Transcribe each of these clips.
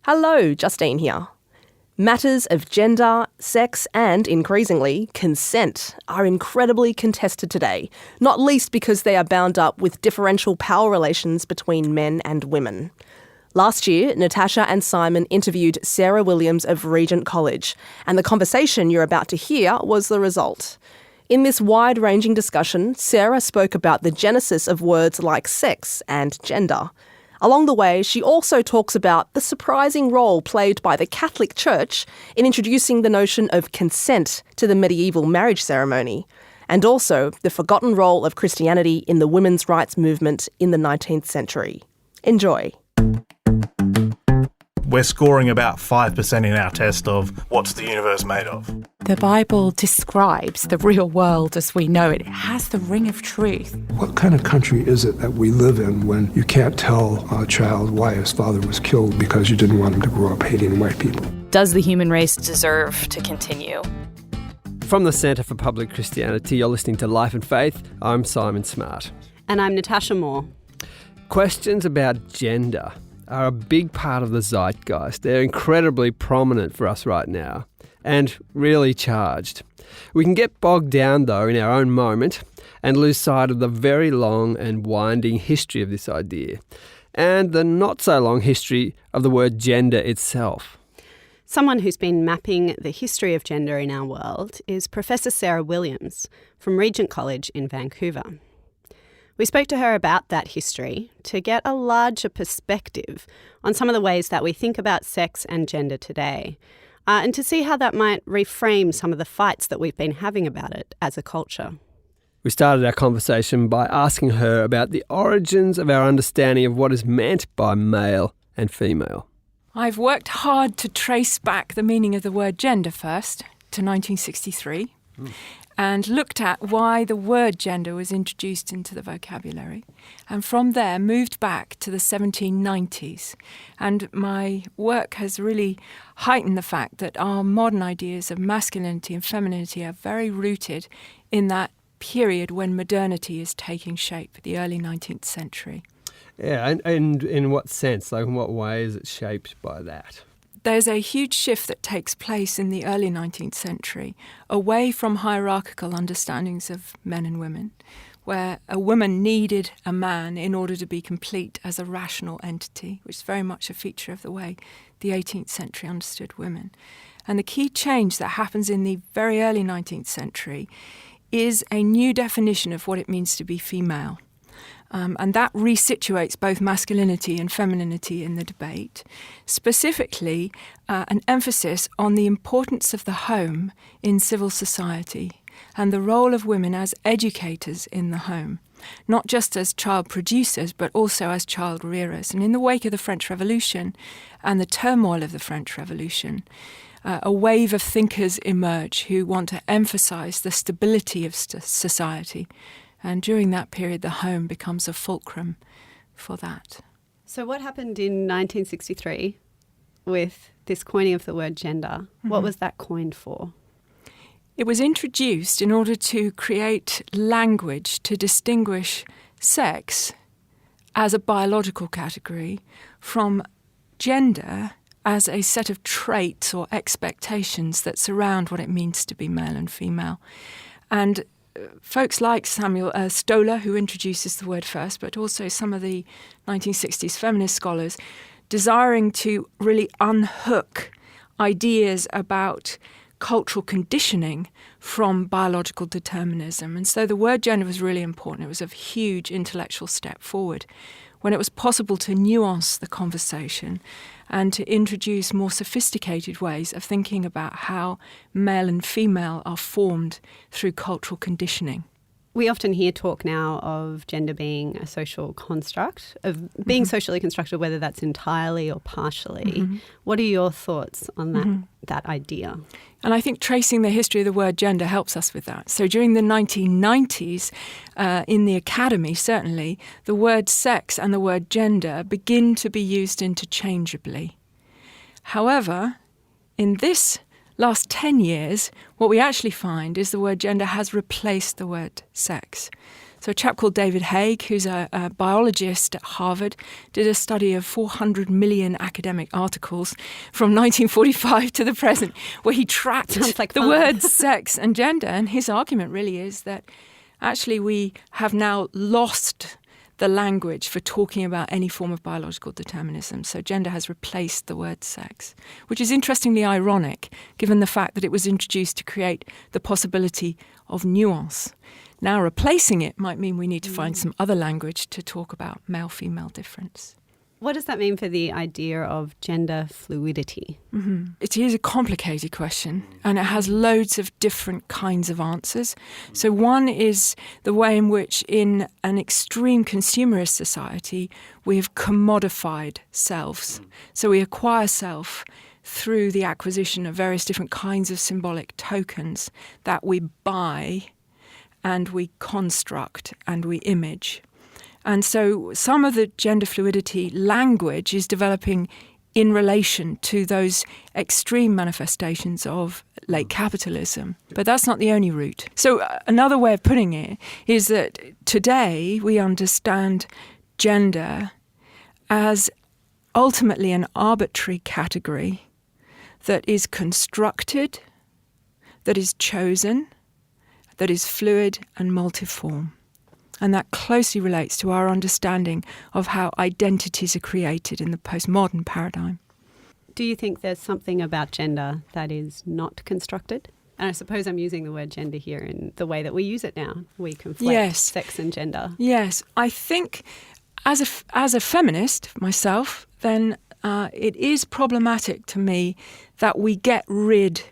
Hello, Justine here. Matters of gender, sex and, increasingly, consent are incredibly contested today, not least because they are bound up with differential power relations between men and women. Last year, Natasha and Simon interviewed Sarah Williams of Regent College, and the conversation you're about to hear was the result. In this wide-ranging discussion, Sarah spoke about the genesis of words like sex and gender. Along the way, she also talks about the surprising role played by the Catholic Church in introducing the notion of consent to the medieval marriage ceremony, and also the forgotten role of Christianity in the women's rights movement in the 19th century. Enjoy. We're scoring about 5% in our test of what's the universe made of. The Bible describes the real world as we know it. It has the ring of truth. What kind of country is it that we live in when you can't tell a child why his father was killed because you didn't want him to grow up hating white people? Does the human race deserve to continue? From the Centre for Public Christianity, you're listening to Life and Faith. I'm Simon Smart. And I'm Natasha Moore. Questions about gender are a big part of the zeitgeist. They're incredibly prominent for us right now and really charged. We can get bogged down, though, in our own moment and lose sight of the very long and winding history of this idea and the not-so-long history of the word gender itself. Someone who's been mapping the history of gender in our world is Professor Sarah Williams from Regent College in Vancouver. We spoke to her about that history to get a larger perspective on some of the ways that we think about sex and gender today, and to see how that might reframe some of the fights that we've been having about it as a culture. We started our conversation by asking her about the origins of our understanding of what is meant by male and female. I've worked hard to trace back the meaning of the word gender first to 1963. And looked at why the word gender was introduced into the vocabulary. And from there, moved back to the 1790s. And my work has really heightened the fact that our modern ideas of masculinity and femininity are very rooted in that period when modernity is taking shape, the early 19th century. Yeah, and in what sense? Like, in what way is it shaped by that? There's a huge shift that takes place in the early 19th century away from hierarchical understandings of men and women, where a woman needed a man in order to be complete as a rational entity, which is very much a feature of the way the 18th century understood women. And the key change that happens in the very early 19th century is a new definition of what it means to be female. And that resituates both masculinity and femininity in the debate, specifically an emphasis on the importance of the home in civil society and the role of women as educators in the home, not just as child producers, but also as child rearers. And in the wake of the French Revolution and the turmoil of the French Revolution, a wave of thinkers emerge who want to emphasize the stability of society. And during that period, the home becomes a fulcrum for that. So what happened in 1963 with this coining of the word gender? Mm-hmm. What was that coined for? It was introduced in order to create language to distinguish sex as a biological category from gender as a set of traits or expectations that surround what it means to be male and female. And folks like Samuel Stoller, who introduces the word first, but also some of the 1960s feminist scholars, desiring to really unhook ideas about cultural conditioning from biological determinism. And so the word gender was really important. It was a huge intellectual step forward when it was possible to nuance the conversation and to introduce more sophisticated ways of thinking about how male and female are formed through cultural conditioning. We often hear talk now of gender being a social construct, of being socially constructed, whether that's entirely or partially. Mm-hmm. What are your thoughts on that idea? And I think tracing the history of the word gender helps us with that. So during the 1990s, in the academy, certainly, the word sex and the word gender begin to be used interchangeably. However, in this last 10 years, what we actually find is the word gender has replaced the word sex. So a chap called David Haig, who's a biologist at Harvard, did a study of 400 million academic articles from 1945 to the present, where he tracked the words sex and gender. And his argument really is that actually we have now lost the language for talking about any form of biological determinism. So gender has replaced the word sex, which is interestingly ironic, given the fact that it was introduced to create the possibility of nuance. Now replacing it might mean we need to find some other language to talk about male-female difference. What does that mean for the idea of gender fluidity? Mm-hmm. It is a complicated question, and it has loads of different kinds of answers. So one is the way in which in an extreme consumerist society we have commodified selves. So we acquire self through the acquisition of various different kinds of symbolic tokens that we buy and we construct and we image. And so some of the gender fluidity language is developing in relation to those extreme manifestations of late capitalism. But that's not the only route. So another way of putting it is that today we understand gender as ultimately an arbitrary category that is constructed, that is chosen, that is fluid and multiform. And that closely relates to our understanding of how identities are created in the postmodern paradigm. Do you think there's something about gender that is not constructed? And I suppose I'm using the word gender here in the way that we use it now. We conflate sex and gender. Yes. I think as a feminist myself, then it is problematic to me that we get rid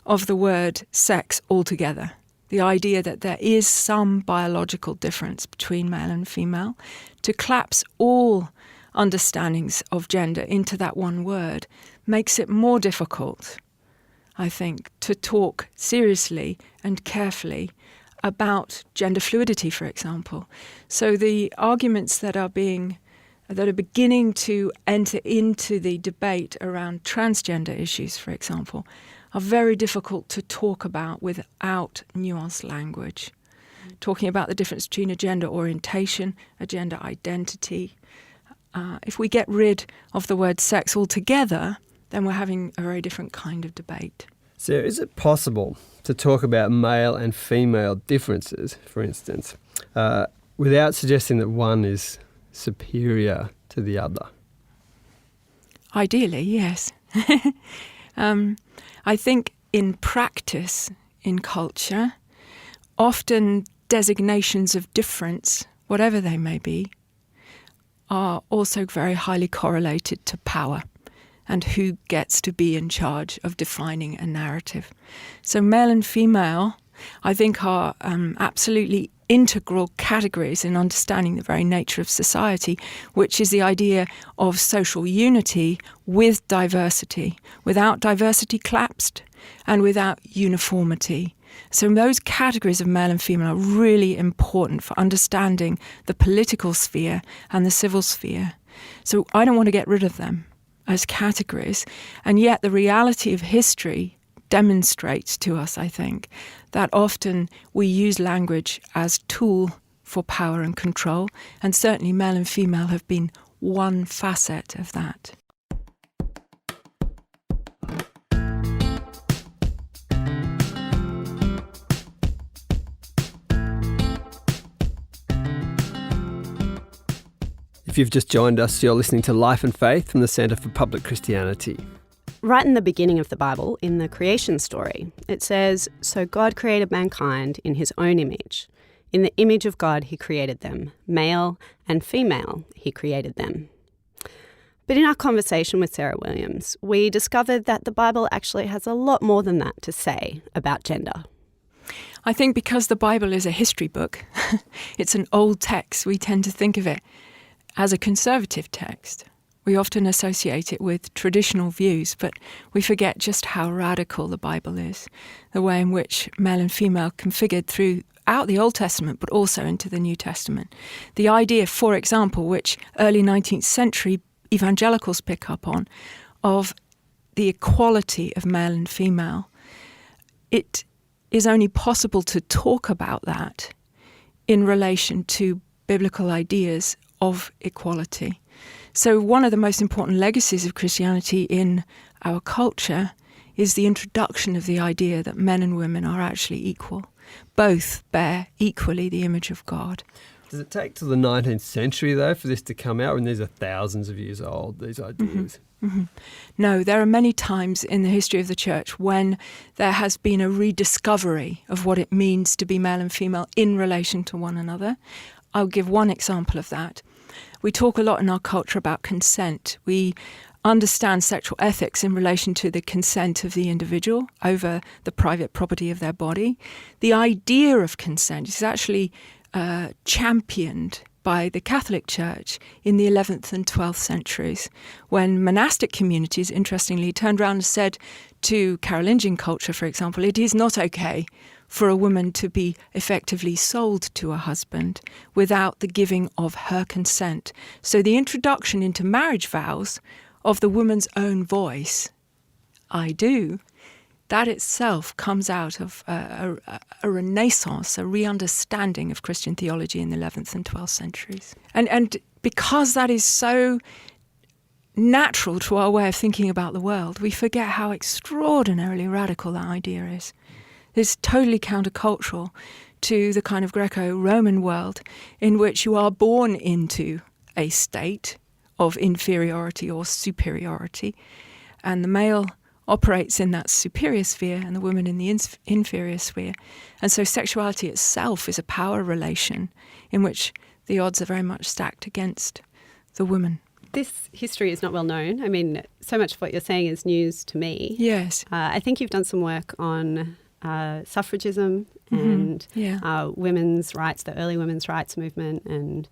of the word sex altogether. The idea that there is some biological difference between male and female, to collapse all understandings of gender into that one word makes it more difficult, I think, to talk seriously and carefully about gender fluidity, for example. So the arguments that are beginning to enter into the debate around transgender issues, for example, are very difficult to talk about without nuanced language. Talking about the difference between a gender orientation, a gender identity. If we get rid of the word sex altogether, then we're having a very different kind of debate. So is it possible to talk about male and female differences, for instance, without suggesting that one is superior to the other? Ideally, yes. I think in practice, in culture, often designations of difference, whatever they may be, are also very highly correlated to power and who gets to be in charge of defining a narrative. So male and female, I think, are absolutely integral categories in understanding the very nature of society, which is the idea of social unity with diversity. Without diversity collapsed and without uniformity. So those categories of male and female are really important for understanding the political sphere and the civil sphere. So I don't want to get rid of them as categories. And yet the reality of history demonstrates to us, I think, that often we use language as tool for power and control, and certainly male and female have been one facet of that. If you've just joined us, you're listening to Life and Faith from the Centre for Public Christianity. Right in the beginning of the Bible, in the creation story, it says, "So God created mankind in his own image. In the image of God he created them. Male and female he created them." But in our conversation with Sarah Williams, we discovered that the Bible actually has a lot more than that to say about gender. I think because the Bible is a history book, it's an old text, we tend to think of it as a conservative text. We often associate it with traditional views, but we forget just how radical the Bible is, the way in which male and female configured throughout the Old Testament, but also into the New Testament. The idea, for example, which early 19th century evangelicals pick up on, of the equality of male and female. It is only possible to talk about that in relation to biblical ideas of equality. So one of the most important legacies of Christianity in our culture is the introduction of the idea that men and women are actually equal. Both bear equally the image of God. Does it take till the 19th century, though, for this to come out? And these are thousands of years old, these ideas. No, there are many times in the history of the church when there has been a rediscovery of what it means to be male and female in relation to one another. I'll give one example of that. We talk a lot in our culture about consent. We understand sexual ethics in relation to the consent of the individual over the private property of their body. The idea of consent is actually championed by the Catholic Church in the 11th and 12th centuries, when monastic communities, interestingly, turned around and said to Carolingian culture, for example, it is not okay for a woman to be effectively sold to a husband without the giving of her consent. So the introduction into marriage vows of the woman's own voice, I do, that itself comes out of a renaissance, a re-understanding of Christian theology in the 11th and 12th centuries. And because that is so natural to our way of thinking about the world, we forget how extraordinarily radical that idea is. It's totally countercultural to the kind of Greco-Roman world in which you are born into a state of inferiority or superiority, and the male operates in that superior sphere and the woman in the inferior sphere. And so sexuality itself is a power relation in which the odds are very much stacked against the woman. This history is not well known. I mean, so much of what you're saying is news to me. Yes. I think you've done some work on suffragism and women's rights, the early women's rights movement, and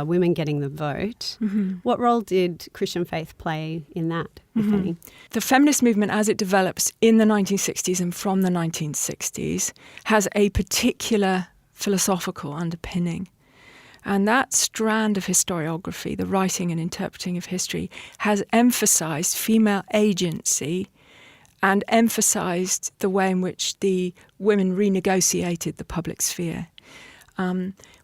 women getting the vote. What role did Christian faith play in that, if any? The feminist movement, as it develops in the 1960s and from the 1960s, has a particular philosophical underpinning. And that strand of historiography, the writing and interpreting of history, has emphasized female agency and emphasised the way in which the women renegotiated the public sphere.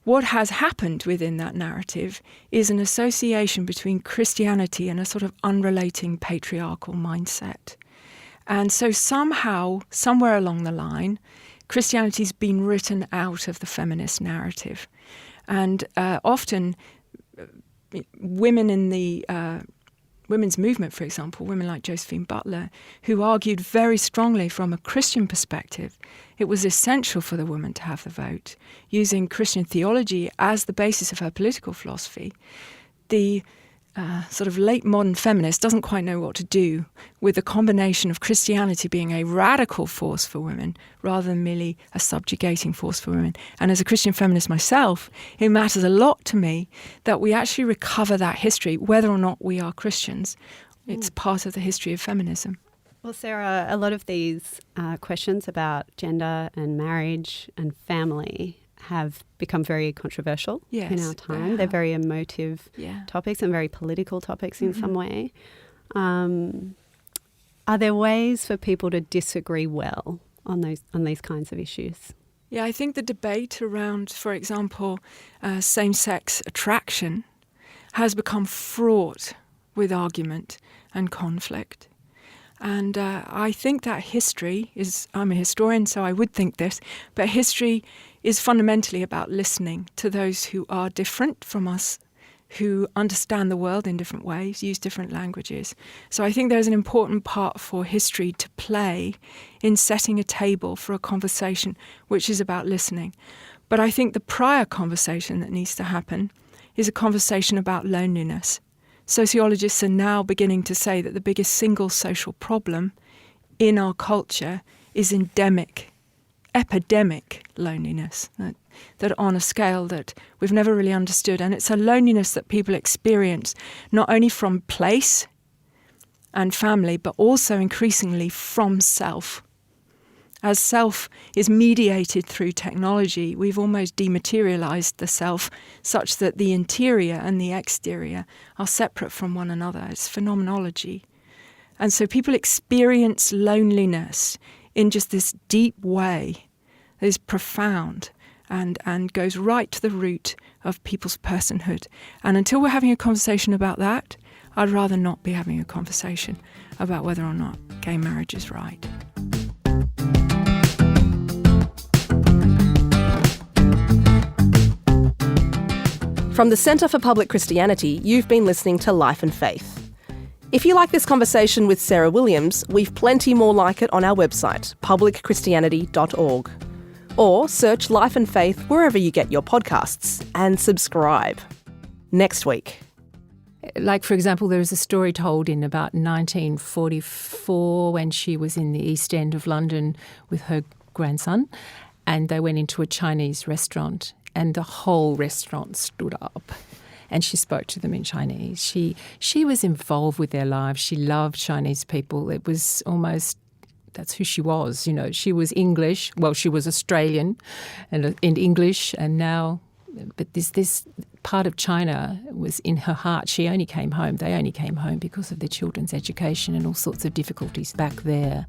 What has happened within that narrative is an association between Christianity and a sort of unrelating patriarchal mindset. And so somehow, somewhere along the line, Christianity's been written out of the feminist narrative. And often women in the women's movement, for example, women like Josephine Butler, who argued very strongly from a Christian perspective, it was essential for the woman to have the vote, using Christian theology as the basis of her political philosophy. The sort of late modern feminist doesn't quite know what to do with the combination of Christianity being a radical force for women rather than merely a subjugating force for women. And as a Christian feminist myself, it matters a lot to me that we actually recover that history, whether or not we are Christians. It's part of the history of feminism. Well, Sarah, a lot of these questions about gender and marriage and family have become very controversial in our time. They're very emotive topics and very political topics in some way. Are there ways for people to disagree well on these kinds of issues? Yeah, I think the debate around, for example, same-sex attraction has become fraught with argument and conflict. And I think that history is, I'm a historian, so I would think this, but history is fundamentally about listening to those who are different from us, who understand the world in different ways, use different languages. So I think there's an important part for history to play in setting a table for a conversation which is about listening. But I think the prior conversation that needs to happen is a conversation about loneliness. Sociologists are now beginning to say that the biggest single social problem in our culture is epidemic loneliness, that on a scale that we've never really understood. And it's a loneliness that people experience not only from place and family, but also increasingly from self. As self is mediated through technology, we've almost dematerialized the self such that the interior and the exterior are separate from one another. It's phenomenology. And so people experience loneliness in just this deep way that is profound. and goes right to the root of people's personhood. And until we're having a conversation about that, I'd rather not be having a conversation about whether or not gay marriage is right. From the Centre for Public Christianity, you've been listening to Life and Faith. If you like this conversation with Sarah Williams, we've plenty more like it on our website, publicchristianity.org. Or search Life and Faith wherever you get your podcasts and subscribe. Next week. Like, for example, there is a story told in about 1944 when she was in the East End of London with her grandson, and they went into a Chinese restaurant and the whole restaurant stood up and she spoke to them in Chinese. She was involved with their lives. She loved Chinese people. It was almost, that's who she was, you know. She was English. Well, she was Australian and in English, and now, but this part of China was in her heart. They only came home because of their children's education and all sorts of difficulties back there.